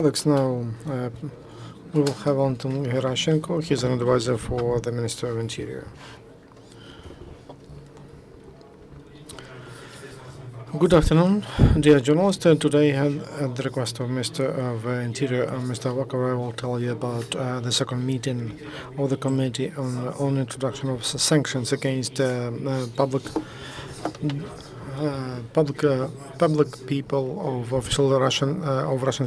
Alex, now we will have Anton Gerashenko. He's an advisor for the Minister of Interior. Good afternoon, dear journalists. Today, at the request of Mr. of Interior, Mr. Avakov, I will tell you about the second meeting of the Committee on Introduction of Sanctions against public people of official Russian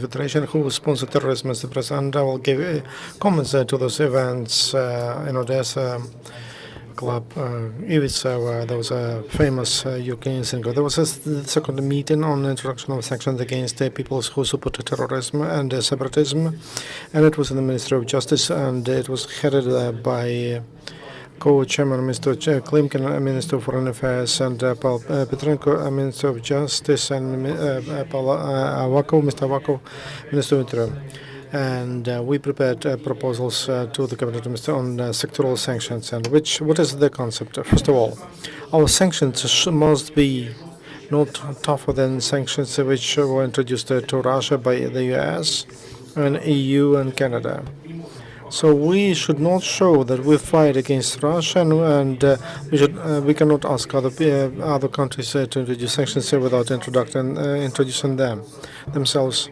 Federation who sponsor terrorism as the president. I will give comments to those events in Odessa, Club Ivica, where there was a famous European singer. There was a second meeting on the introduction of sanctions against people who support terrorism and separatism, and it was in the Ministry of Justice, and it was headed by co-chairman Mr. Klimkin, Minister of Foreign Affairs, and Paul Petrenko, Minister of Justice, and Mr. Avakov, Minister of Interior. And we prepared proposals to the Cabinet Minister on sectoral sanctions. And what is the concept? First of all, our sanctions must be not tougher than sanctions which were introduced to Russia by the US and EU and Canada. So we should not show that we fight against Russia, and we cannot ask other countries to introduce sanctions without introducing them themselves.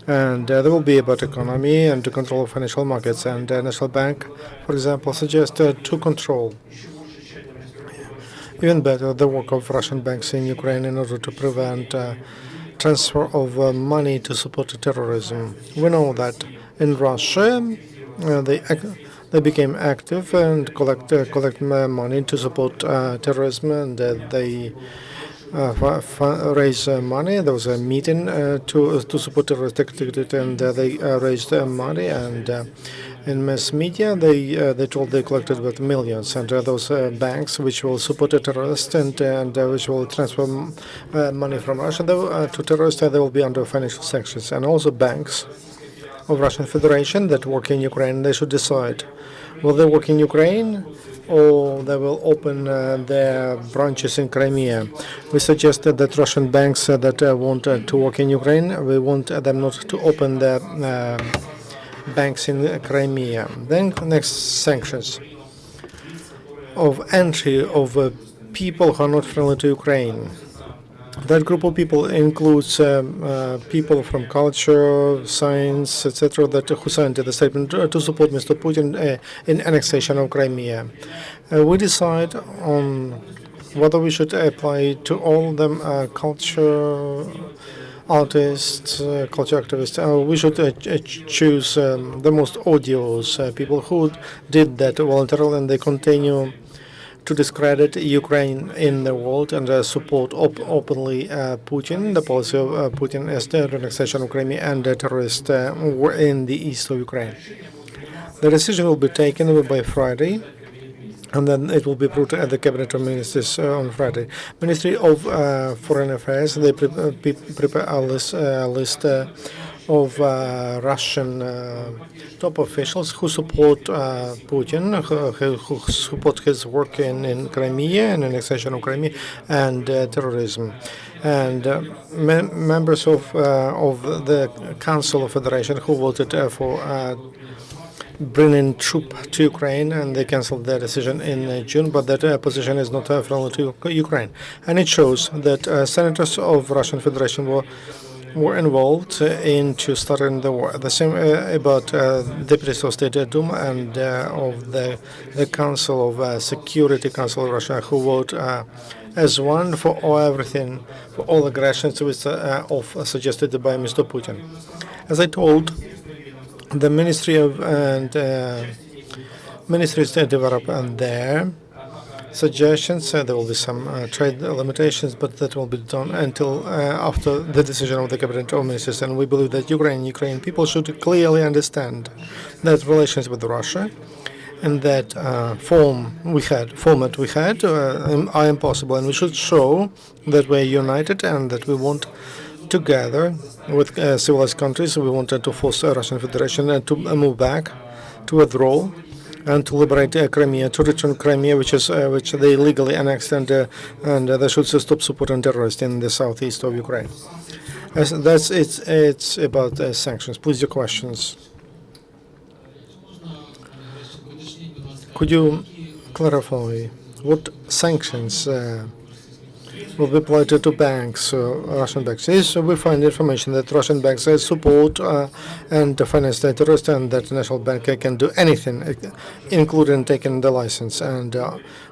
And there will be about economy and to control financial markets. And the National Bank, for example, suggests to control even better the work of Russian banks in Ukraine in order to prevent transfer of money to support terrorism. We know that in Russia they became active and collect money to support terrorism, and they raise money. There was a meeting to support terrorist activity, and they raised money. And in mass media, they told they collected about millions. And those banks which will support a terrorist and which will transfer money from Russia to terrorists, they will be under financial sanctions. And also banks of Russian Federation that work in Ukraine, they should decide will they work in Ukraine or they will open their branches in Crimea. We suggested that Russian banks that want to work in Ukraine, we want them not to open their banks in Crimea. Then next, sanctions of entry of people who are not friendly to Ukraine. That group of people includes people from culture, science, etc., who signed the statement to support Mr. Putin in annexation of Crimea. We decide on whether we should apply to all of them culture artists, culture activists. We should choose the most odious people who did that voluntarily, and they continue to discredit Ukraine in the world and support openly Putin, the policy of Putin as the annexation of Crimea and the terrorists were in the east of Ukraine. The decision will be taken by Friday, and then it will be approved at the Cabinet of Ministers on Friday. Ministry of Foreign Affairs, they prepare a list of Russian top officials who support Putin, who support his work in Crimea and annexation of Crimea and terrorism. And members of the Council of Federation who voted for bringing troops to Ukraine, and they canceled their decision in June, but that position is not friendly to Ukraine. And it shows that senators of Russian Federation were involved into starting the war. The same about deputies of State Duma and of the Council of Security Council of Russia, who vote as one for everything, for all aggressions which suggested by Mr. Putin. As I told, the Ministry of Ministries develop their suggestions. There will be some trade limitations, but that will be done until after the decision of the Cabinet of Ministers. And we believe that Ukrainian people should clearly understand that relations with Russia and that format we had are impossible, and we should show that we're united and that we want together with civilized countries. We wanted to force the Russian Federation to move back, to withdraw, and to liberate Crimea, to return Crimea, which they legally annexed, and they should stop supporting terrorists in the southeast of Ukraine. That's it's about sanctions. Please, your questions. Could you clarify what sanctions will be applied to banks, Russian banks? Yes, we find information that Russian banks support and finance the terrorists, and that the national bank can do anything, including taking the license. And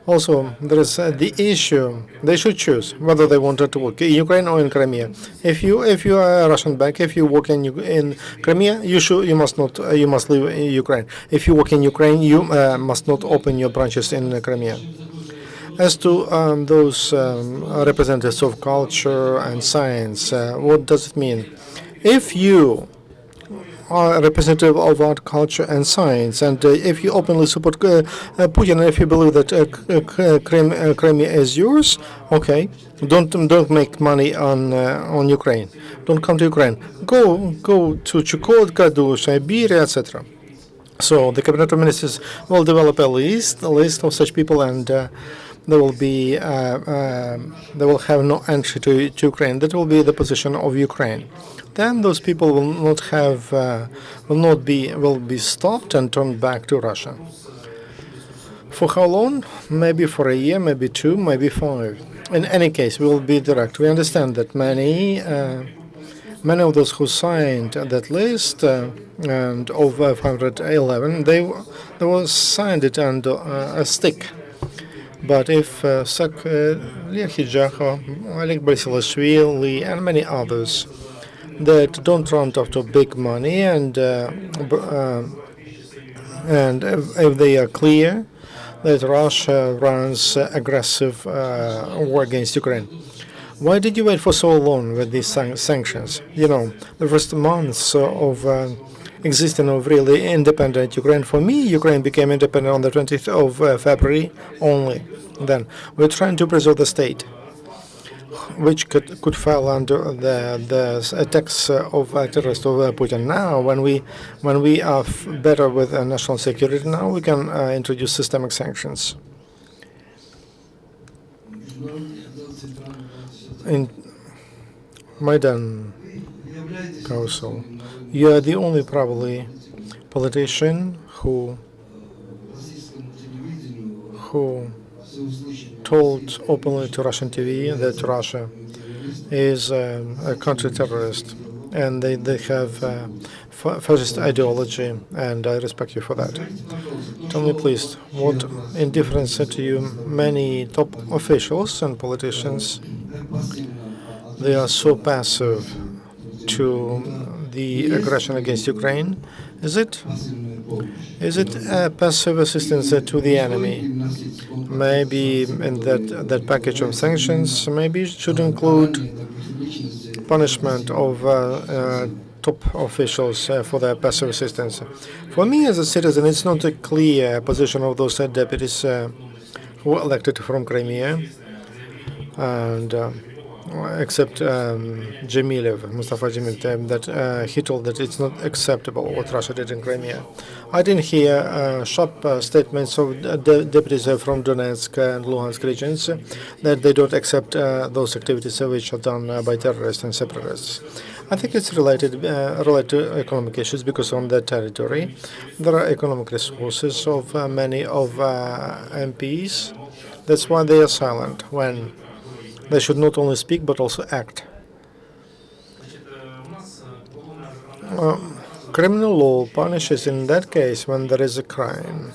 also, there is the issue. They should choose whether they wanted to work in Ukraine or in Crimea. If you are a Russian bank, if you work in Crimea, you must not you must leave Ukraine. If you work in Ukraine, you must not open your branches in Crimea. As to those representatives of culture and science, what does it mean? If you are a representative of art, culture, and science, and if you openly support Putin, and if you believe that Crimea is yours, okay, don't make money on Ukraine. Don't come to Ukraine. Go to Chukotka, to Siberia, etc. So the cabinet of ministers will develop a list of such people, and there will be they will have no entry to Ukraine. That will be the position of Ukraine. Then those people will be stopped and turned back to Russia. For how long? Maybe for a year, maybe 2, maybe 5. In any case, we will be direct. We understand that many of those who signed that list and of 511, they were signed it under a stick. But if Oleg Basilashvili, and many others that don't run after big money, and if they are clear that Russia runs aggressive war against Ukraine, why did you wait for so long with these sanctions? The first months of existence of really independent Ukraine. For me, Ukraine became independent on the 20th of February only. Then we're trying to preserve the state, which could fall under the attacks of terrorists of Putin. Now, when we are better with national security, now we can introduce systemic sanctions. In Maidan Council, you are the only probably politician who told openly to Russian TV that Russia is a country terrorist, and they have fascist ideology, and I respect you for that. Tell me, please, what indifference to you many top officials and politicians, they are so passive to the aggression against Ukraine? Is it a passive assistance to the enemy? Maybe in that package of sanctions, maybe it should include punishment of top officials for their passive assistance. For me as a citizen, it's not a clear position of those deputies who were elected from Crimea, and except Mustafa Dzhemilev, that he told that it's not acceptable what Russia did in Crimea. I didn't hear sharp statements of deputies from Donetsk and Luhansk regions that they don't accept those activities which are done by terrorists and separatists. I think it's related to economic issues, because on that territory there are economic resources of many of MPs. That's why they are silent when they should not only speak but also act. Criminal law punishes in that case when there is a crime.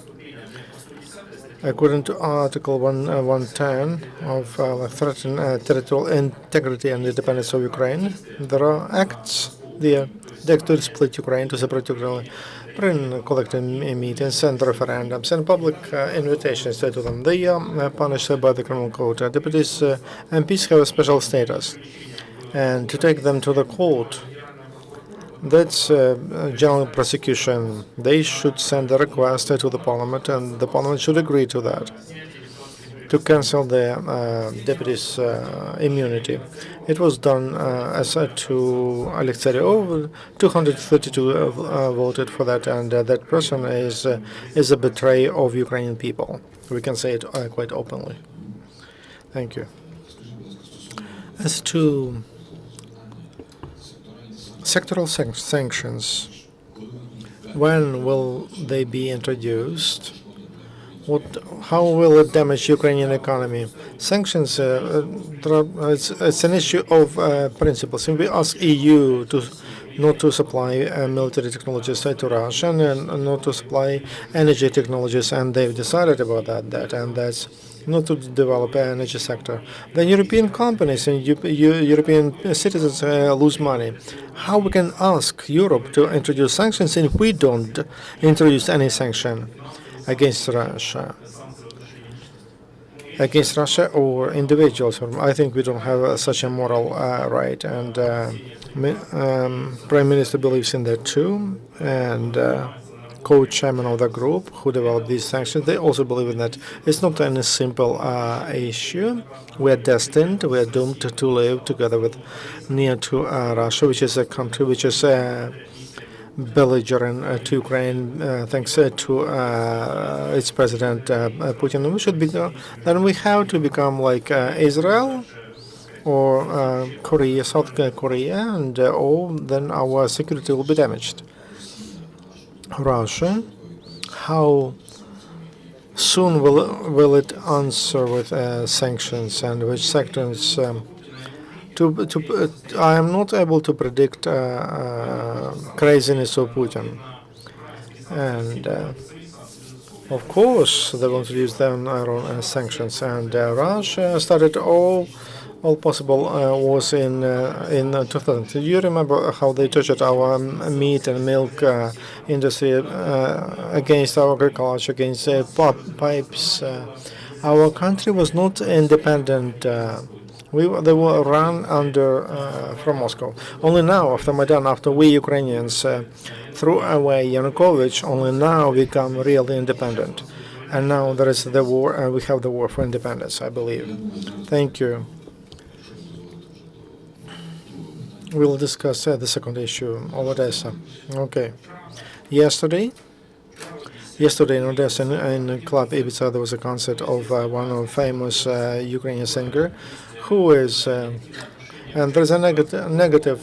According to Article 110 of threatening territorial integrity and independence of Ukraine, there are acts there. The act to split Ukraine, to separate Ukraine, collective meetings and referendums and public invitations to them. They are punished by the criminal code. Deputies, MPs have a special status, and to take them to the court, that's general prosecution. They should send a request to the parliament, and the parliament should agree to that, to cancel the deputies' immunity. It was done as to Alex Tsaryov. 232 voted for that, and that person is a betrayer of Ukrainian people. We can say it quite openly. Thank you. As to Sectoral sanctions. When will they be introduced? What, how will it damage Ukrainian economy? Sanctions, it's an issue of principles. And we ask EU to not to supply military technologies to Russia and not to supply energy technologies, and they've decided about and that's not to develop an energy sector. Then European companies and European citizens lose money. How we can ask Europe to introduce sanctions if we don't introduce any sanction against Russia? Against Russia or individuals? I think we don't have such a moral right, and Prime Minister believes in that too, and co-chairman of the group who developed these sanctions, they also believe in that. It's not any simple issue. We are destined, we are doomed to live together with near to Russia, which is a country which is belligerent to Ukraine, thanks to its president Putin. We should be then we have to become like Israel or Korea, South Korea, and or then our security will be damaged. Russia, how soon will it answer with sanctions, and which sectors? I am not able to predict craziness of Putin, and of course they want to use their own sanctions. And Russia started all possible wars in 2000. Do you remember how they tortured our meat and milk industry against our agriculture, against pipes? Our country was not independent. They were run under from Moscow. Only now, after Maidan, after we Ukrainians threw away Yanukovych, only now we become really independent. And now there is the war. We have the war for independence, I believe. Thank you. We'll discuss the second issue of Odessa. Okay. Yesterday in Odessa, in Club Ibiza, there was a concert of one of famous Ukrainian singer, who is, and there's a negative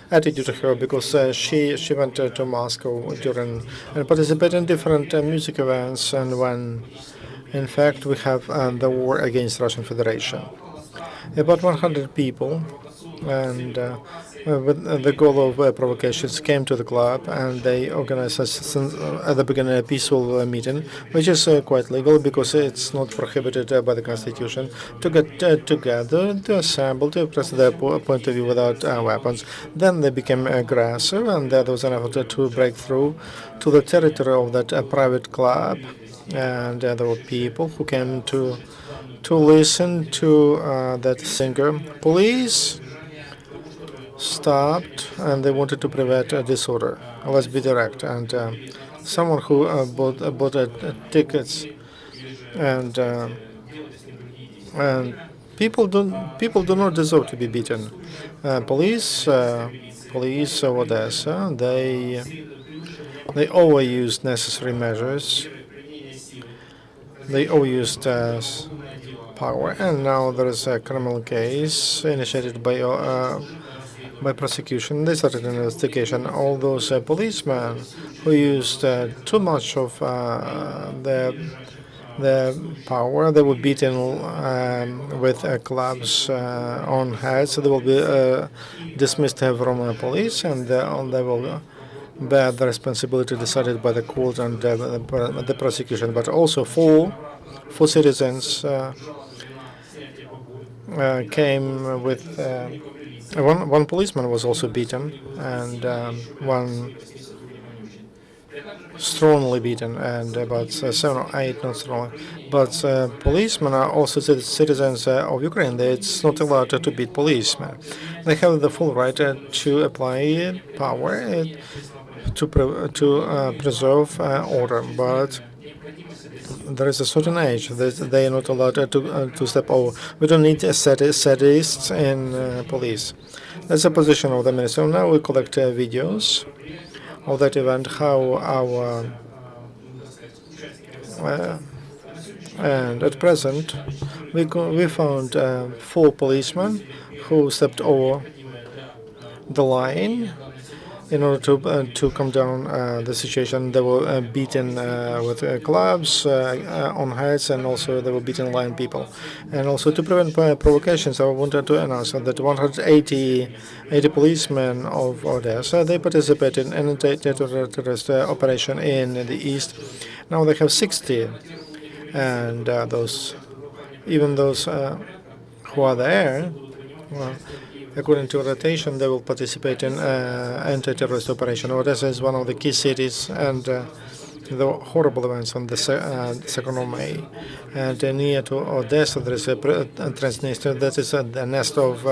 attitude to her because she went to Moscow during and participated in different music events, and when, in fact, we have the war against Russian Federation. About 100 people, and with the goal of provocations, came to the club, and they organized at the beginning a peaceful meeting, which is quite legal because it's not prohibited by the constitution, to get together, to assemble, to express their point of view without weapons. Then they became aggressive, and there was an effort to break through to the territory of that private club, and there were people who came to listen to that singer. Police stopped, and they wanted to prevent a disorder. Let's be direct. And someone who bought tickets, and people do not deserve to be beaten. Police of Odessa, they overused necessary measures. They overused power, and now there is a criminal case initiated by prosecution. They started an investigation. All those policemen who used too much of their power, they were beaten with clubs on heads. So they will be dismissed from police, and they will bear the responsibility decided by the court and the prosecution. But also four citizens came with. One policeman was also beaten, and one strongly beaten, and about 7 or 8 not strongly. But policemen are also citizens of Ukraine. It's not allowed to beat policemen. They have the full right to apply power to preserve order, but there is a certain age that they are not allowed to step over. We don't need sadists in police. That's the position of the minister. Now we collect videos of that event, how our and at present we found 4 policemen who stepped over the line in order to calm down the situation. They were beaten with clubs on heads, and also they were beating line people. And also to prevent provocations, I wanted to announce that 180 policemen of Odessa, they participated in an terrorist operation in the east. Now they have 60, and even those who are there, well, according to rotation, they will participate in anti-terrorist operation. Odessa is one of the key cities, and there were horrible events on the 2nd of May. And near to Odessa, there is a Transnistria that is the nest of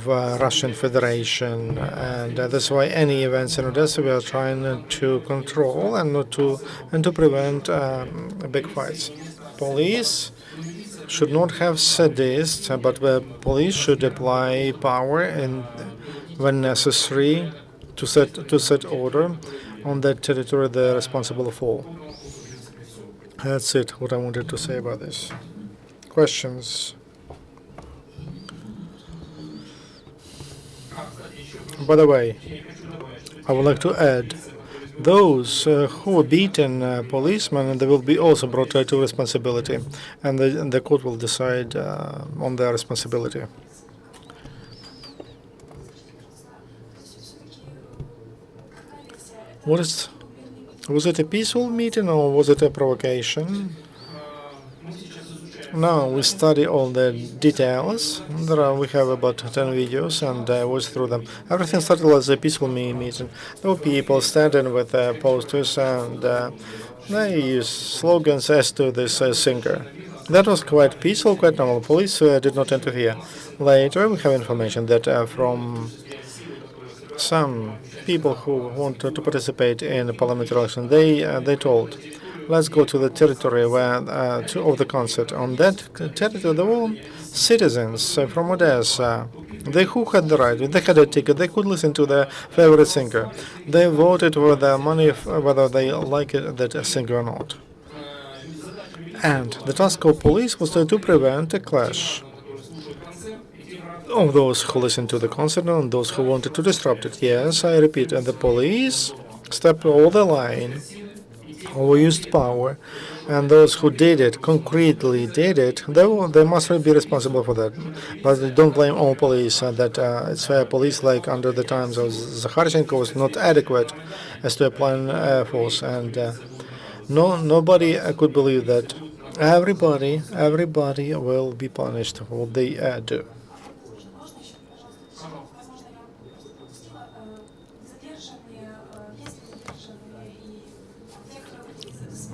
Russian Federation, and that's why any events in Odessa we are trying to control and to prevent big fights. Police should not have sadists, but the police should apply power and, when necessary, to set order on that territory they're responsible for. That's it. What I wanted to say about this. Questions? By the way, I would like to add, those who were beaten policemen, they will be also brought to responsibility, and the court will decide on their responsibility. Was it a peaceful meeting or was it a provocation? Now we study all the details. We have about 10 videos, and I watched through them. Everything started as a peaceful meeting. There were people standing with posters, and they used slogans as to this singer. That was quite peaceful, quite normal. Police did not interfere. Later, we have information that from some people who wanted to participate in the parliamentary election, they told, let's go to the territory where of the concert. On that territory, there were citizens from Odessa. They who had the right, they had a ticket, they could listen to their favorite singer. They voted with their money whether they like that singer or not. And the task of police was to prevent a clash of those who listened to the concert and those who wanted to disrupt it. Yes, I repeat, and the police stepped over the line, who used power, and those who did it, concretely did it, they must be responsible for that. But don't blame all police. That it's police, like under the times of Gerashenko, was not adequate as to applying force, and nobody could believe that everybody will be punished for what they do.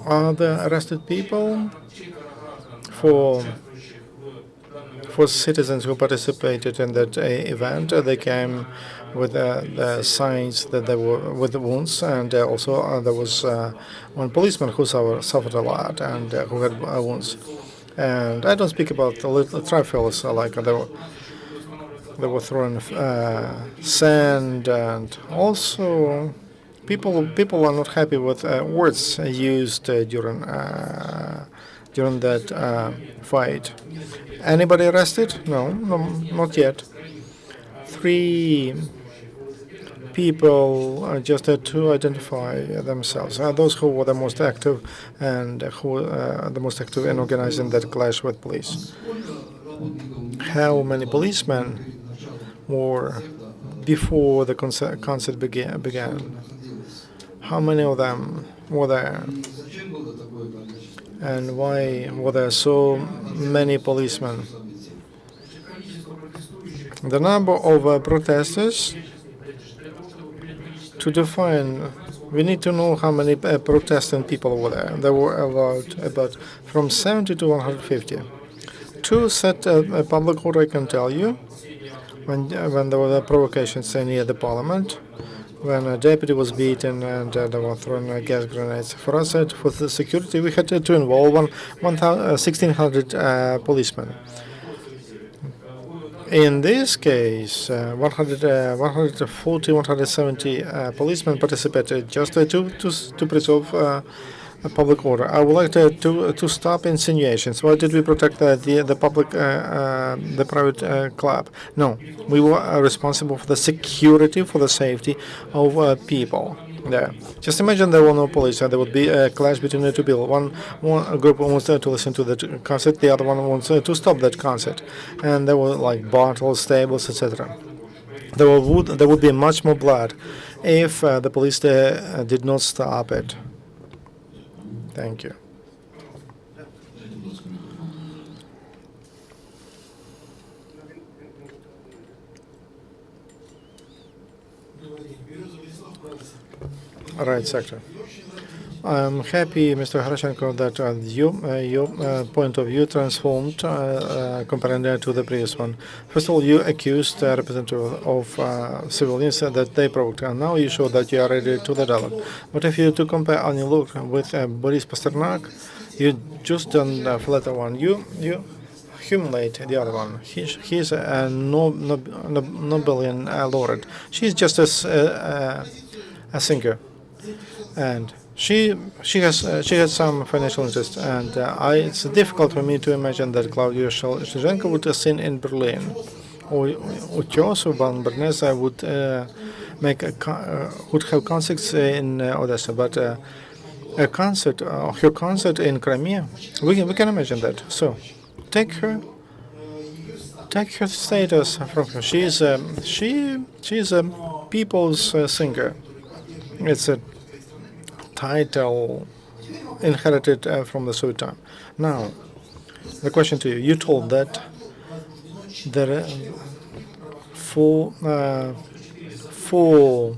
Are the arrested people for citizens who participated in that event? They came with the signs that they were with the wounds, and also there was one policeman who suffered a lot and who had wounds. And I don't speak about the little trifles like they were throwing sand, and also people are not happy with words used during that fight. Anybody arrested? No, not yet. 3 people just had to identify themselves. Those who were the most active and who were the most active in organizing that clash with police. How many policemen were before the concert began? How many of them were there? And why were there so many policemen? The number of protesters, to define, we need to know how many protesting people were there. There were about from 70 to 150. To set a public order, I can tell you, when there were provocations near the parliament, when a deputy was beaten and they were throwing gas grenades. For us, for the security, we had to involve 1,600 policemen. In this case, 140, 170 policemen participated just to preserve public order. I would like to stop insinuations. Why did we protect the public, the private club? No, we were responsible for the security, for the safety of people there. Just imagine there were no police, and there would be a clash between the two people. One group wants to listen to the concert, the other one wants to stop that concert, and there were like bottles, tables, etc. There would be much more blood if the police did not stop it. Thank you. Right sector. I'm happy, Mr. Gerashenko, that your point of view transformed comparing to the previous one. First of all, you accused representative of civilians that they provoked, and now you show that you are ready to the dialogue. But if you to compare any look with Boris Pasternak, you just don't flatter one. You humiliate the other one. He's a Nobelian laureate. She's just a singer, and she has some financial interest, and it's difficult for me to imagine that Claudia Gerashenko would sing in Berlin, or Utiosu van Bernese would would have concerts in Odessa, but a concert, her concert in Crimea, we can imagine that. So take her status from her. She's a people's singer. It's a title inherited from the Soviet time. Now, the question to you: you told that there are four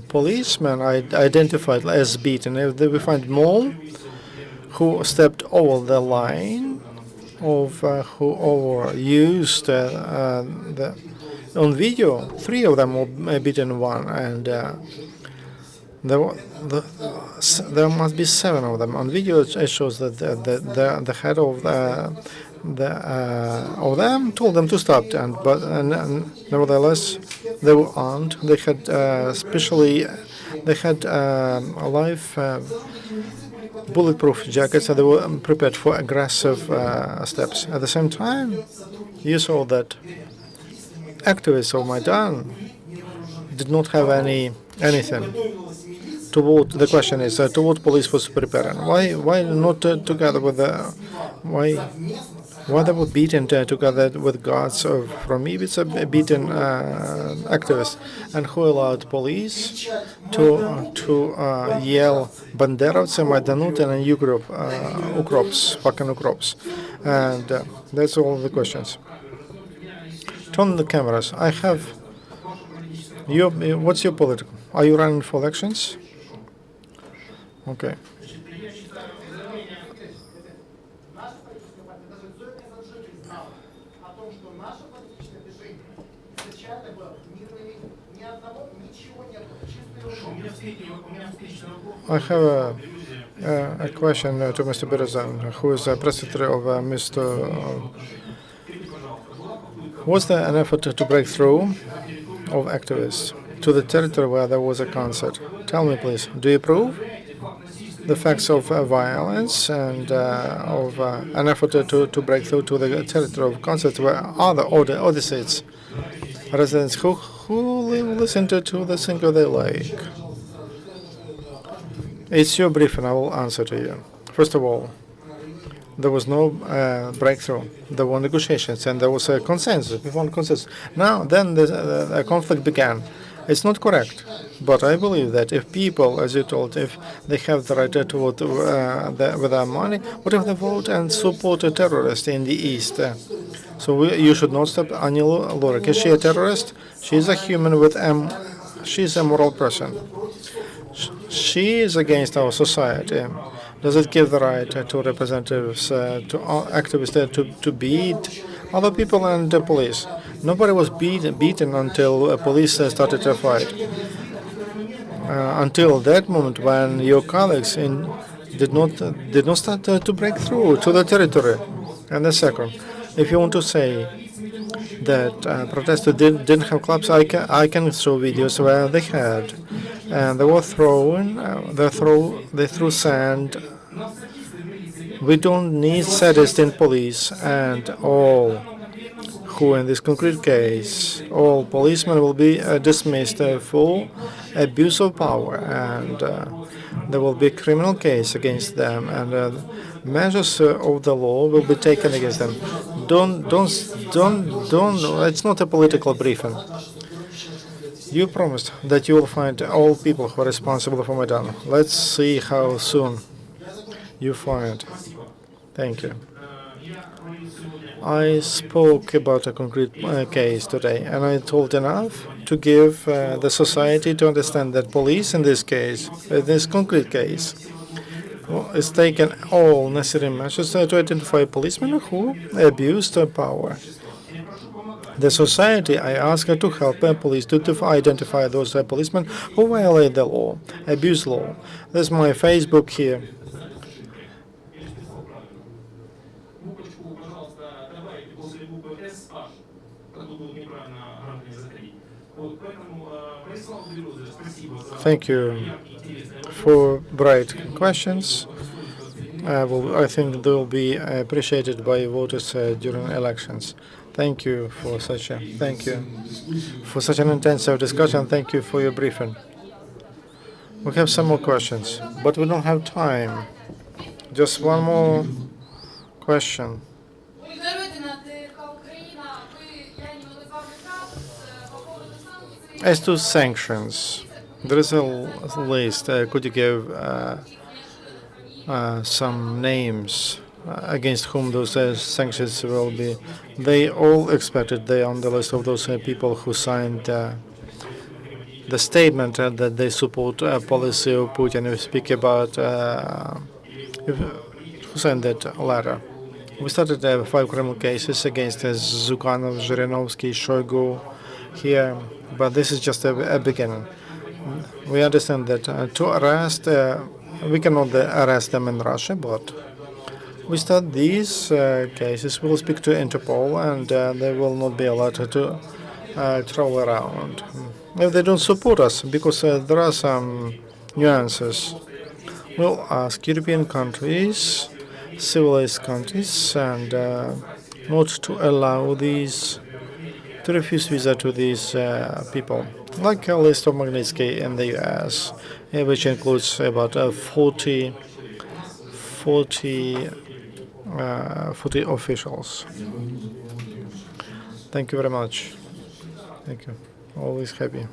policemen identified as beaten. If we find more who stepped over the line of who overused on video, 3 of them were beaten, one, and there must be 7 of them. On video, it shows that the head of them told them to stop, but nevertheless they were armed. They had live bulletproof jackets, and they were prepared for aggressive steps. At the same time, you saw that activists of Maidan did not have anything. To what the question is to what police was preparing. Why not together with why they were beaten together with guards from Ibiza, beaten activists, and who allowed police to yell Banderovцы, Майдануты, and Ukrops, fucking Ukrops, and that's all the questions. Turn the cameras. I have. What's your political? Are you running for elections? Okay. I have a question to Mr. Berezan, who is president of Mr. Was there an effort to break through of activists to the territory where there was a concert? Tell me, please, do you approve the facts of violence and of an effort to break through to the territory of concerts where other Odysseys, residents who listen to the singer they like? It's your brief, and I will answer to you. First of all, there was no breakthrough. There were negotiations, and there was a consensus. We found consensus. Now, then the conflict began. It's not correct, but I believe that if people, as you told, if they have the right to vote with their money, what if they vote and support a terrorist in the East? So you should not stop Anya Lorik. Is she a terrorist? She is a human with she's a moral person. She is against our society. Does it give the right to representatives, to activists, to beat other people and the police? Nobody was beaten until police started a fight. Until that moment, when your colleagues did not start to break through to the territory. And the second, if you want to say that protesters didn't have clubs, I can show videos where they had, and they were they threw sand We don't need sadists in police, and all who, in this concrete case, all policemen will be dismissed for abuse of power, and there will be a criminal case against them, and measures of the law will be taken against them. Don't. It's not a political briefing. You promised that you will find all people who are responsible for Maidan. Let's see how soon you find. Thank you. I spoke about a concrete case today, and I told enough to give the society to understand that police, in this case, in this concrete case, is taken all necessary measures to identify policemen who abused their power. The society, I ask her to help police to identify those policemen who violate the law, abuse law. There's my Facebook here. Thank you for bright questions. I think they will be appreciated by voters during elections. Thank you for such an intensive discussion. Thank you for your briefing. We have some more questions, but we don't have time. Just one more question. As to sanctions, there is a list. Could you give some names against whom those sanctions will be? They all expected. They are on the list of those people who signed the statement that they support policy of Putin. We speak about who signed that letter. We started 5 criminal cases against Zhuganov, Zhirinovsky, Shoigu here, but this is just a beginning. We understand that to arrest, we cannot arrest them in Russia, but we start these cases. We'll speak to Interpol, and they will not be allowed to travel around. If they don't support us, because there are some nuances, we'll ask European countries, civilized countries, and not to allow these, to refuse visa to these people. Like a list of Magnitsky in the US, which includes about 40 officials. Thank you very much. Thank you. Always happy.